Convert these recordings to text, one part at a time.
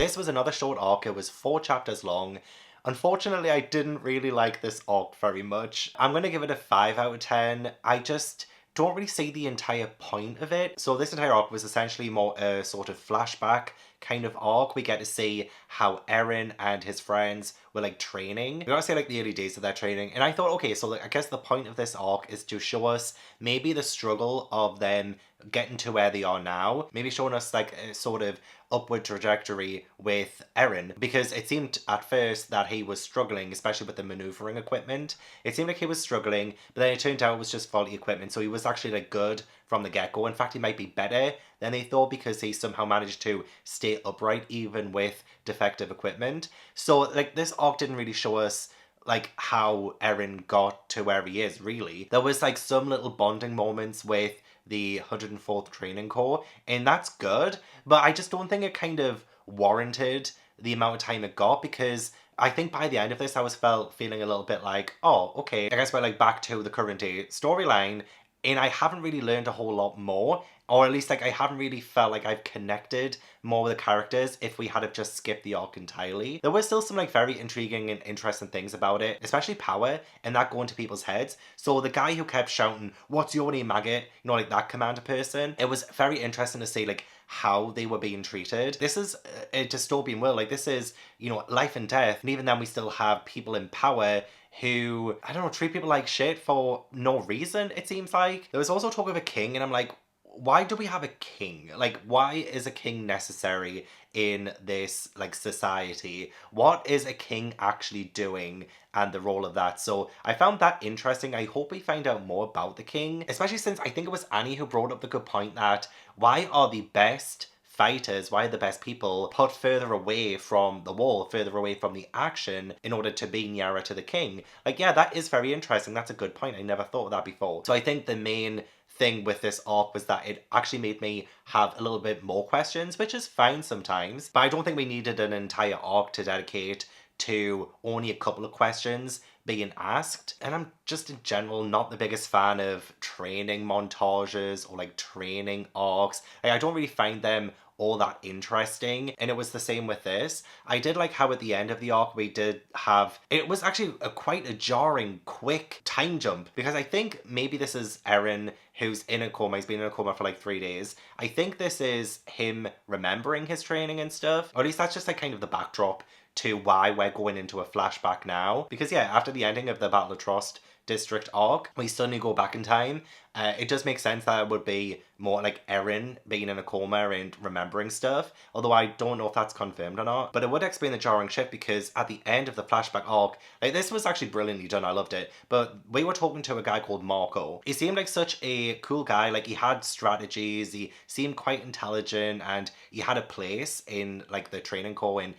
This was another short arc. It was 4 chapters long. Unfortunately, I didn't really like this arc very much. I'm going to give it a 5 out of 10. I just don't really see the entire point of it. So this entire arc was essentially more a sort of flashback kind of arc. We get to see how Eren and his friends were like training. We got to see like the early days of their training. And I thought, okay, so like, I guess the point of this arc is to show us maybe the struggle of them getting to where they are now. Maybe showing us like a sort of upward trajectory with Eren, because it seemed at first that he was struggling, especially with the maneuvering equipment. It seemed like he was struggling, but then it turned out it was just faulty equipment, so he was actually like good from the get-go. In fact, he might be better than they thought because he somehow managed to stay upright even with defective equipment. So like this arc didn't really show us like how Eren got to where he is, really. There was like some little bonding moments with the 104th Training Corps, and that's good, but I just don't think it kind of warranted the amount of time it got, because I think by the end of this I was feeling a little bit like, oh, okay, I guess we're like back to the current day storyline, and I haven't really learned a whole lot more, or at least like I haven't really felt like I've connected more with the characters if we had have just skipped the arc entirely. There were still some like very intriguing and interesting things about it, especially power and that going to people's heads. So the guy who kept shouting, "What's your name, maggot?" You know, like that commander person. It was very interesting to see like how they were being treated. This is a dystopian world. Like this is, you know, life and death. And even then we still have people in power who, I don't know, treat people like shit for no reason, it seems like. There was also talk of a king, and I'm like, why do we have a king? Like, why is a king necessary in this like society? What is a king actually doing and the role of that? So I found that interesting. I hope we find out more about the king, especially since I think it was Annie who brought up the good point that why are the best fighters, why are the best people put further away from the wall, further away from the action in order to be nearer to the king? Like, yeah, that is very interesting. That's a good point. I never thought of that before. So I think the main thing with this arc was that it actually made me have a little bit more questions, which is fine sometimes, but I don't think we needed an entire arc to dedicate to only a couple of questions being asked. And I'm just in general not the biggest fan of training montages or like training arcs. Like, I don't really find them all that interesting, and it was the same with this. I did like how at the end of the arc we did have, it was actually quite a jarring quick time jump, because I think maybe this is Eren who's in a coma. He's been in a coma for like 3 days. I think this is him remembering his training and stuff, or at least that's just like kind of the backdrop to why we're going into a flashback now. Because yeah, after the ending of the Battle of Trost District arc, we suddenly go back in time. It does make sense that it would be more like Eren being in a coma and remembering stuff, although I don't know if that's confirmed or not. But it would explain the jarring shift, because at the end of the flashback arc, like this was actually brilliantly done, I loved it, but we were talking to a guy called Marco. He seemed like such a cool guy, like he had strategies, he seemed quite intelligent, and he had a place in like the training corps and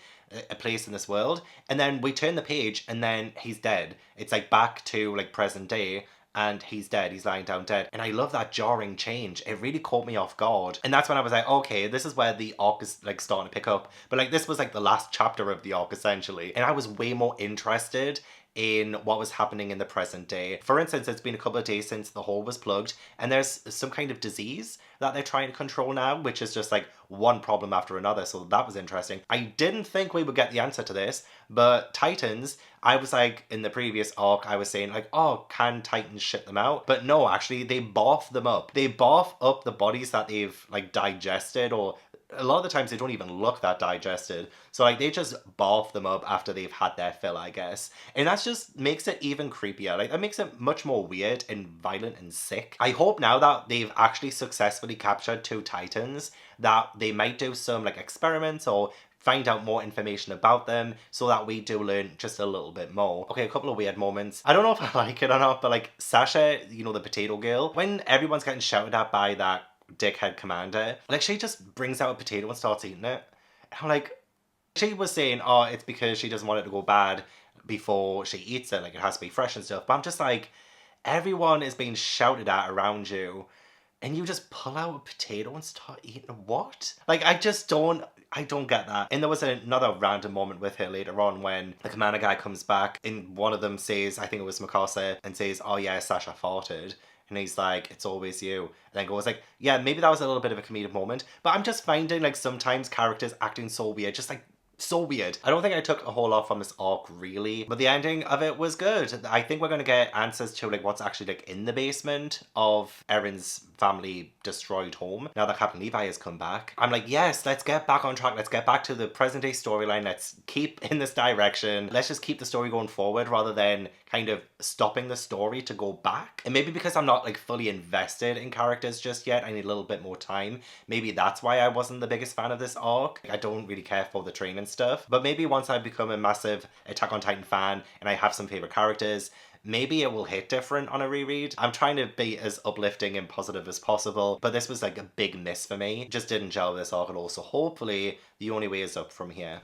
a place in this world. And then we turn the page and then he's dead. It's like back to like present day, and he's dead. He's lying down dead. And I love that jarring change. It really caught me off guard. And that's when I was like, okay, this is where the arc is like starting to pick up. But like this was like the last chapter of the arc essentially. And I was way more interested in what was happening in the present day. For instance, it's been a couple of days since the hole was plugged, and there's some kind of disease that they're trying to control now, which is just like one problem after another. So that was interesting. I didn't think we would get the answer to this, but Titans, I was like, in the previous arc, I was saying like, oh, can Titans shit them out? But no, actually, they barf them up. They barf up the bodies that they've like digested, or a lot of the times they don't even look that digested. So like they just barf them up after they've had their fill, I guess. And that just makes it even creepier. Like that makes it much more weird and violent and sick. I hope now that they've actually successfully captured 2 Titans, that they might do some like experiments or find out more information about them so that we do learn just a little bit more. Okay, a couple of weird moments. I don't know if I like it or not, but like Sasha, you know, the potato girl, when everyone's getting shouted at by that dickhead commander, like she just brings out a potato and starts eating it. And I'm like, she was saying, oh, it's because she doesn't want it to go bad before she eats it, like it has to be fresh and stuff. But I'm just like, everyone is being shouted at around you, and you just pull out a potato and start eating it? What? Like, I don't get that. And there was another random moment with her later on when the commander guy comes back and one of them says, I think it was Mikasa, and says, oh yeah, Sasha farted. And he's like, it's always you. And then goes like, yeah, maybe that was a little bit of a comedic moment. But I'm just finding like sometimes characters acting so weird, just like So weird. I don't think I took a whole lot from this arc really, but the ending of it was good. I think we're gonna get answers to like what's actually like in the basement of Erin's family destroyed home now that Captain Levi has come back. I'm like, yes, let's get back on track. Let's get back to the present day storyline. Let's keep in this direction. Let's just keep the story going forward rather than kind of stopping the story to go back. And maybe because I'm not like fully invested in characters just yet, I need a little bit more time. Maybe that's why I wasn't the biggest fan of this arc. I don't really care for the training stuff. But maybe once I become a massive Attack on Titan fan and I have some favorite characters, maybe it will hit different on a reread. I'm trying to be as uplifting and positive as possible, but this was like a big miss for me. Just didn't gel with this arc at all. So hopefully the only way is up from here.